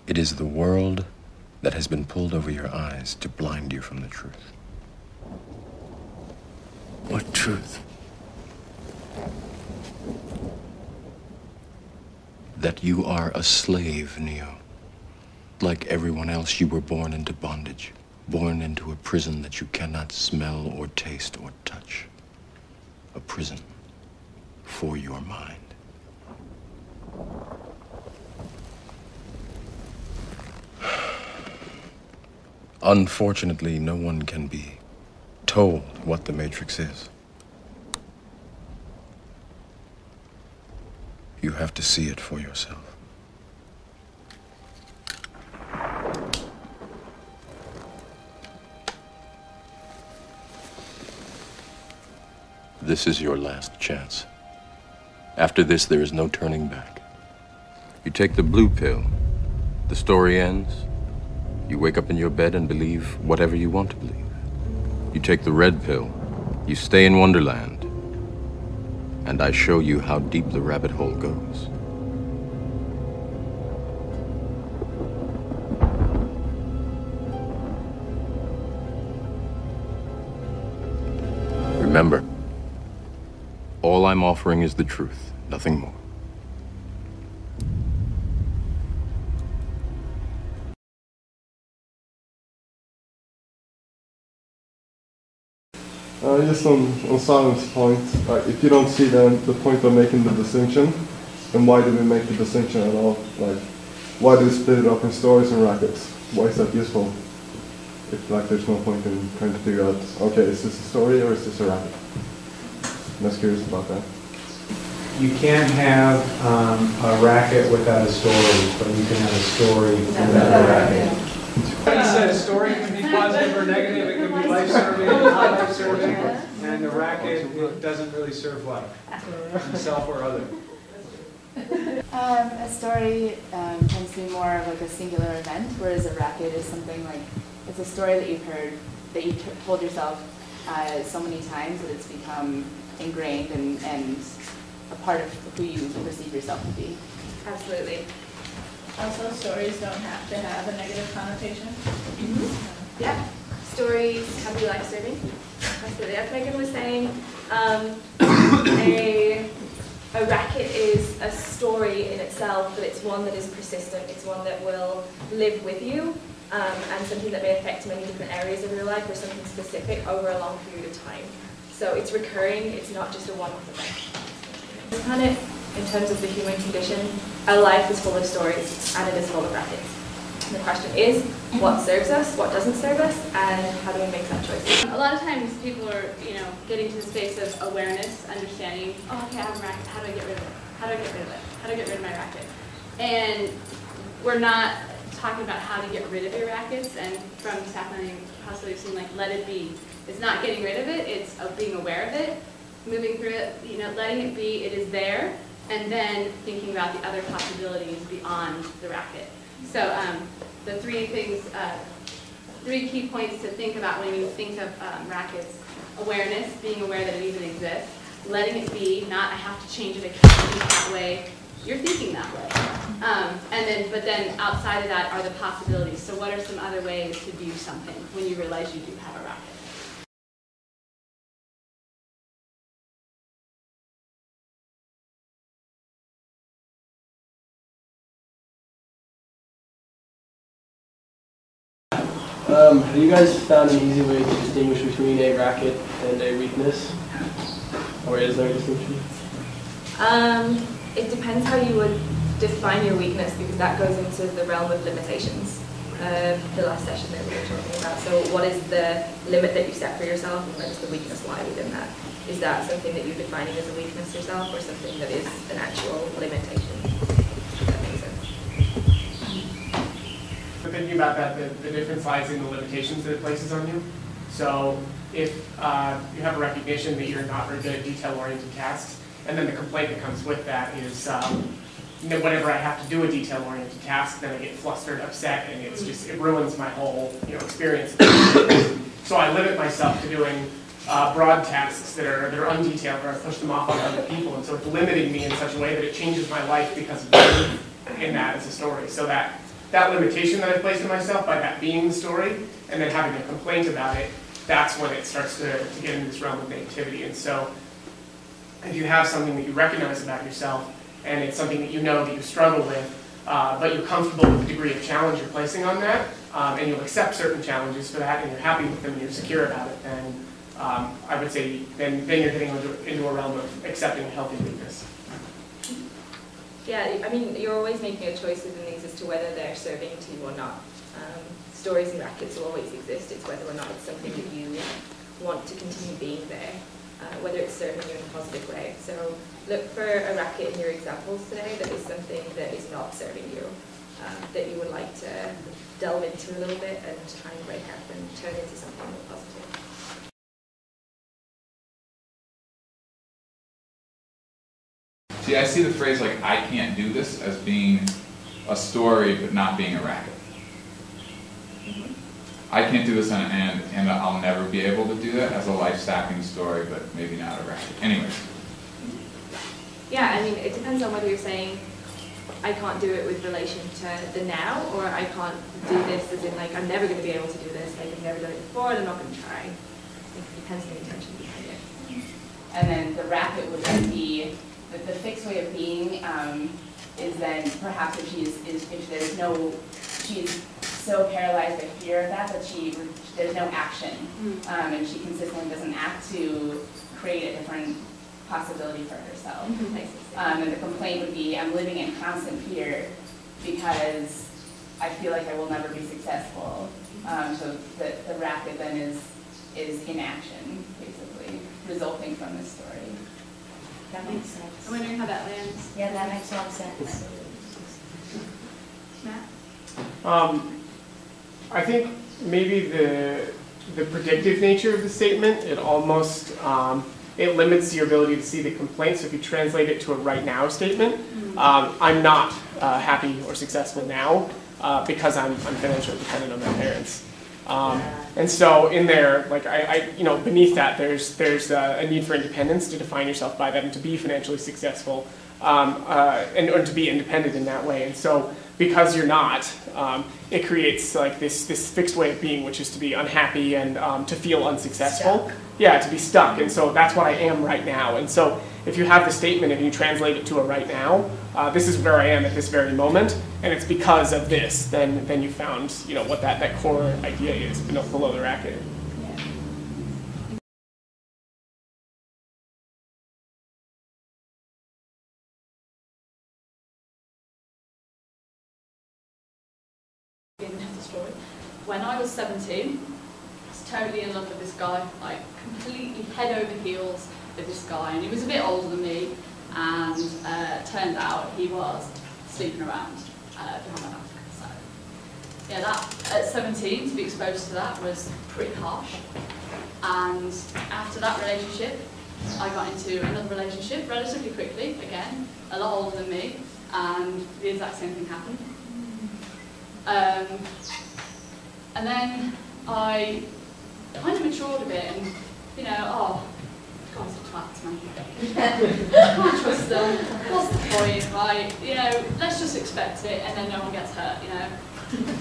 It is the world that has been pulled over your eyes to blind you from the truth. What truth? That you are a slave, Neo. Like everyone else, you were born into bondage, born into a prison that you cannot smell or taste or touch. A prison for your mind. Unfortunately, no one can be told what the Matrix is. You have to see it for yourself. This is your last chance. After this, there is no turning back. You take the blue pill, the story ends. You wake up in your bed and believe whatever you want to believe. You take the red pill, you stay in Wonderland, and I show you how deep the rabbit hole goes. Remember, all I'm offering is the truth, nothing more. Just on Simon's point, if you don't see the point of making the distinction, then why do we make the distinction at all? Like, why do we split it up in stories and rackets? Why is that useful? If there's no point in trying to figure out, okay, is this a story or is this a racket? I'm just curious about that. You can't have a racket without a story, but you can have a story without a racket. Like I said, a story can be positive or negative, it can be life-serving, not life-serving, and the racket, it doesn't really serve life, himself or other. A story tends to be more of like a singular event, whereas a racket is something like, it's a story that you've heard, that you told yourself so many times that it's become ingrained and a part of who you perceive yourself to be. Absolutely. Also, stories don't have to have a negative connotation. Mm-hmm. Yeah, stories can be life-serving. Absolutely. As Megan was saying, a racket is a story in itself, but it's one that is persistent. It's one that will live with you, and something that may affect many different areas of your life or something specific over a long period of time. So it's recurring. It's not just a one-off event. This planet, in terms of the human condition, our life is full of stories and it is full of rackets. And the question is, what serves us, what doesn't serve us, and how do we make that choice? A lot of times people are, getting to the space of awareness, understanding, oh, okay, I have a racket, how do I get rid of it? How do I get rid of it? How do I get rid of my racket? And we're not talking about how to get rid of your rackets, and from staff learning, possibly we've seen let it be. It's not getting rid of it, it's being aware of it, moving through it, letting it be, it is there, and then thinking about the other possibilities beyond the racket. So the three key points to think about when you think of rackets: awareness, being aware that it even exists; letting it be, not I have to change it, I can't think that way. You're thinking that way. But then outside of that are the possibilities. So what are some other ways to do something when you realize you do have a racket? Have you guys found an easy way to distinguish between a racket and a weakness? Or is there a distinction? It depends how you would define your weakness, because that goes into the realm of limitations. The last session that we were talking about. So what is the limit that you set for yourself, and where does the weakness lie within that? Is that something that you're defining as a weakness yourself, or something that is an actual limitation? If that makes sense. But thinking about that, the difference lies in the limitations that it places on you. So if you have a recognition that you're not very good at detail-oriented tasks, and then the complaint that comes with that is, whenever I have to do a detail-oriented task, then I get flustered, upset, and it's just, it ruins my whole experience. So I limit myself to doing broad tasks that are undetailed, or I push them off on other people, and so it's limiting me in such a way that it changes my life because of in that as a story. So that that limitation that I placed on myself by that being the story, and then having a complaint about it, that's when it starts to get into this realm of negativity. And so if you have something that you recognize about yourself, and it's something that you know that you struggle with, but you're comfortable with the degree of challenge you're placing on that, and you'll accept certain challenges for that, and you're happy with them, and you're secure about it, then I would say then you're getting into a realm of accepting a healthy weakness. Yeah, I mean, you're always making a choice within these as to whether they're serving to you or not. Stories and rackets will always exist. It's whether or not it's something that you want to continue being there, whether it's serving you in a positive way. So look for a racket in your examples today that is something that is not serving you, that you would like to delve into a little bit and try and break up and turn into something more positive. See, I see the phrase like, I can't do this, as being a story but not being a racket. I can't do this and I'll never be able to do that as a life stacking story, but maybe not a racket. Anyways. Yeah, I mean, it depends on whether you're saying, I can't do it with relation to the now, or I can't do this as in like, I'm never going to be able to do this, like I've never done it before, and I'm not going to try. It depends on the intention behind it. And then the racket would then be, the fixed way of being is then perhaps if there's no, she's so paralyzed by fear of that there's no action, and she consistently doesn't act to create a different possibility for herself. And the complaint would be, I'm living in constant fear because I feel like I will never be successful. So the racket then is inaction, basically, resulting from this story. That makes sense. I'm wondering how that lands. Yeah, that makes a lot of sense. Matt? I think maybe the predictive nature of the statement, it almost, it limits your ability to see the complaint. So if you translate it to a right now statement, I'm not happy or successful now because I'm financially dependent on my parents. And so in there, like beneath that, there's a need for independence, to define yourself by that and to be financially successful, and to be independent in that way. And so because you're not, it creates like this fixed way of being, which is to be unhappy and to feel unsuccessful. Stuck. Yeah, to be stuck. And so that's what I am right now. And so if you have the statement and you translate it to a right now, this is where I am at this very moment, and it's because of this, then you found what that core idea is below the racket. When I was 17, I was totally in love with this guy, like completely head over heels with this guy, and he was a bit older than me, and turned out he was sleeping around behind my back. So yeah, that at 17 to be exposed to that was pretty harsh. And after that relationship, I got into another relationship relatively quickly, again, a lot older than me, and the exact same thing happened. And then I kind of matured a bit and, God's a twat, man. Can't trust them. What's the point, right? Let's just expect it and then no one gets hurt,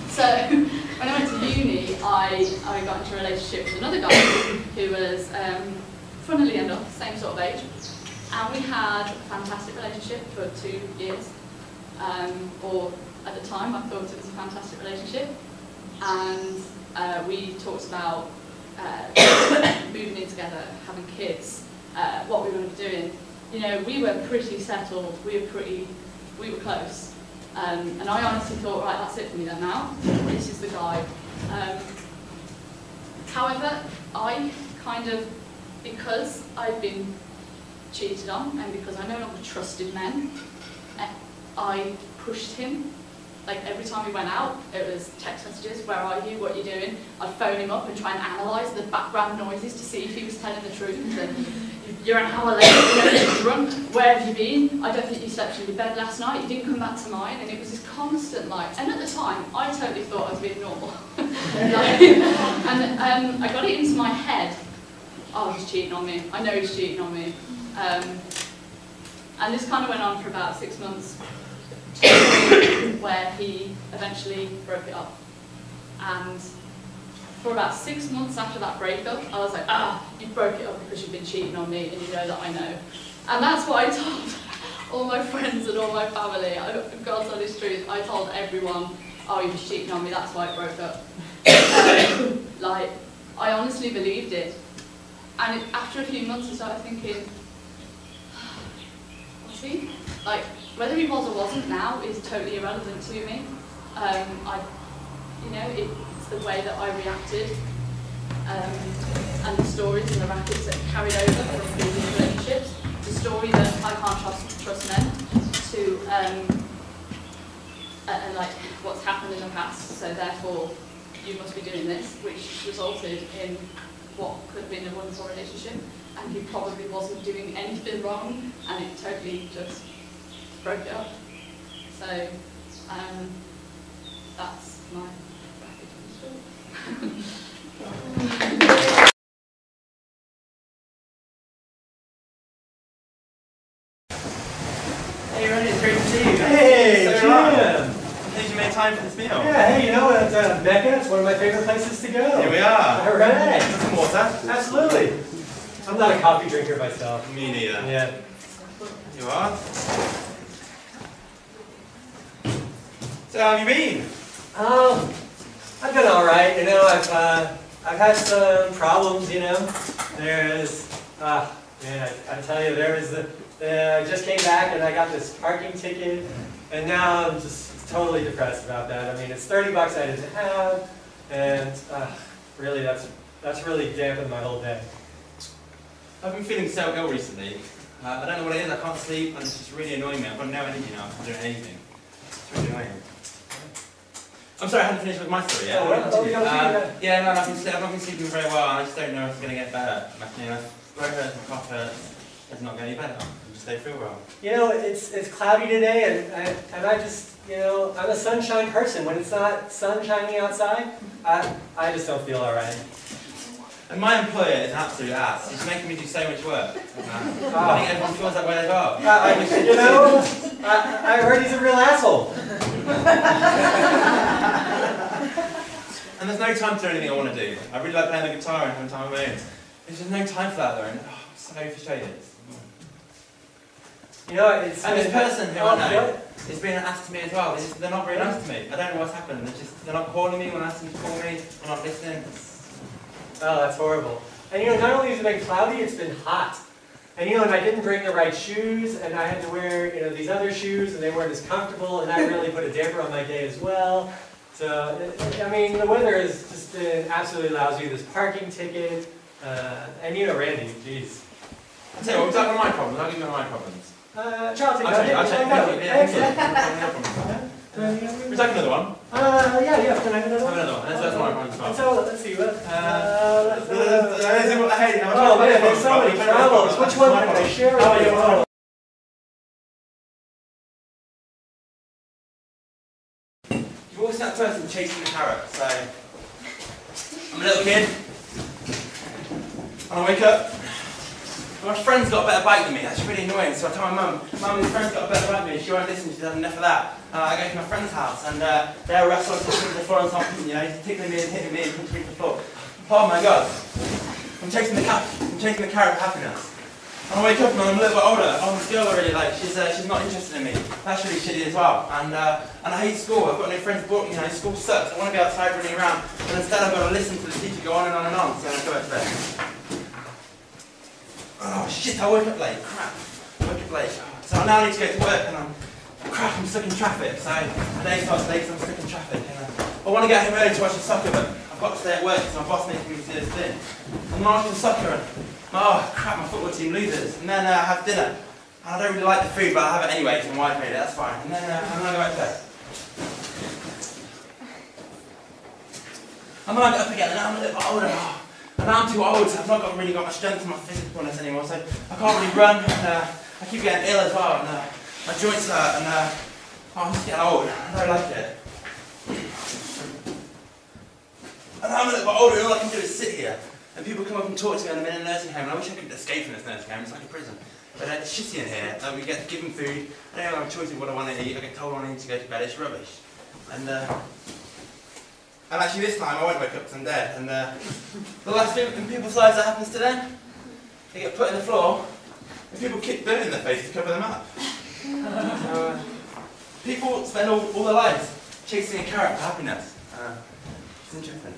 So when I went to uni, I got into a relationship with another guy who was, funnily enough, same sort of age. And we had a fantastic relationship for 2 years. Or at the time, I thought it was a fantastic relationship. And we talked about moving in together, having kids, what we were going to be doing. We were pretty settled, we were close. And I honestly thought, right, that's it for me then now. This is the guy. However, I kind of, because I've been cheated on and because I no longer trusted men, I pushed him. Like every time we went out, it was text messages, where are you, what are you doing? I'd phone him up and try and analyse the background noises to see if he was telling the truth. And you're an hour late, you're drunk, where have you been? I don't think you slept in your bed last night, you didn't come back to mine. And it was this constant and at the time, I totally thought I was being normal. And I got it into my head, oh, he's cheating on me, I know he's cheating on me. And this kind of went on for about 6 months. to where he eventually broke it up. And for about 6 months after that breakup, I was like, you broke it up because you've been cheating on me and you know that I know. And that's what I told all my friends and all my family. God's honest truth, I told everyone, oh, you were cheating on me, that's why it broke up. Like, I honestly believed it. And after a few months I started thinking, was he? Like, whether he was or wasn't now is totally irrelevant to me. It's the way that I reacted, and the stories and the rackets that carried over from previous relationships. The story that I can't trust men, to and like what's happened in the past. So therefore, you must be doing this, which resulted in what could have been a wonderful relationship, and he probably wasn't doing anything wrong, and it totally just broke it up. So that's my bracket story. Hey Ronnie, it's great to see you. Hey, So Jim! Did you make time for this meal? Yeah, hey, you know, it's Mecca, it's one of my favorite places to go. Here we are. All right. Some water? Absolutely. I'm not a coffee drinker myself. Me neither. Yeah. You are? So how have you been? I've been all right. You know, I've had some problems. You know, there's I tell you, there was I just came back and I got this parking ticket, and now I'm just totally depressed about that. I mean, it's $30 I didn't have, and really, that's really dampened my whole day. I've been feeling so ill recently. I don't know what it is. I can't sleep, and it's just really annoying me. I've got no energy now. I'm not doing anything. It's really annoying. I'm sorry, I haven't finished with my story yet. I've not been sleeping very well, and I just don't know if it's going to get better. My throat hurts, my cough hurts. It's not getting any better. I just don't feel well. You know, it's cloudy today, and I just, you know, I'm a sunshine person. When it's not sun shining outside, I just don't feel all right. And my employer is an absolute ass. He's making me do so much work. I think everyone feels that way as well. You know, I heard he's a real asshole. And there's no time to do anything I want to do. I really like playing the guitar and having time on my own. There's just no time for that though, and I'm so frustrated. You know, it's... And this person who I know is being an ass to me as well. They're not very nice to me. I don't know what's happened. They're not calling me when I ask them to call me. They're not listening. Oh, that's horrible. And you know, not only has it been cloudy, it's been hot. And you know, and I didn't bring the right shoes, and I had to wear, you know, these other shoes, and they weren't as comfortable, and that really put a damper on my day as well. So, I mean, the weather has just been absolutely lousy. This parking ticket, and you know, Randy, jeez. I'll tell you what, was that one of my problems? I'll give you one of my problems. Charles, I'll take another one. Yeah, can I have another one? Have another one. That's one of my problems as well. So, let's see, what? Oh man, there's so many problems. Which one can I share with you? You've always that person chasing the carrot, so I'm a little kid, and I wake up, and my friend's got a better bike than me. That's really annoying, so I tell my mum, this friend's got a better bike than me, she won't listen, she's had enough of that. I go to my friend's house, and they're wrestling to the floor and something, you know, he's tickling me and hitting me and pushing me to the floor. Oh my god, I'm chasing the carrot of happiness. And I wake up and I'm a little bit older. Oh, this girl I really like, she's not interested in me. That's really shitty as well. And I hate school. I've got no friends bored. You know, school sucks. I want to be outside running around. But instead I've got to listen to the teacher go on and on and on. So I go back to bed. Oh shit, I woke up late. Crap. I woke up late. So I now need to go to work and I'm stuck in traffic. So the day starts late because I'm stuck in traffic. And I want to get home early to watch the soccer, but I've got to stay at work because my boss making me do this thing. I'm watching the soccer and oh crap, my football team loses. And then I have dinner. And I don't really like the food, but I have it anyway because my wife made it, that's fine. And then I go back to bed. And then I get up again, and now I'm a little bit older. And now I'm too old, so I've not really got my strength and my physicalness anymore, so I can't really run. And I keep getting ill as well, and my joints hurt, and I'm just getting old. I don't like it. And now I'm a little bit older, and all I can do is sit here. And people come up and talk to me, and I'm in a nursing home, and I wish I could escape from this nursing home. It's like a prison. But it's shitty in here. We get given food. I don't have a choice of what I want to eat. I get told when I need to go to bed. It's rubbish. And actually this time I won't wake up because I'm dead. And the last thing in people's lives that happens to them, they get put in the floor and people kick dirt in their face to cover them up. So, people spend all their lives chasing a carrot for happiness. It's interesting.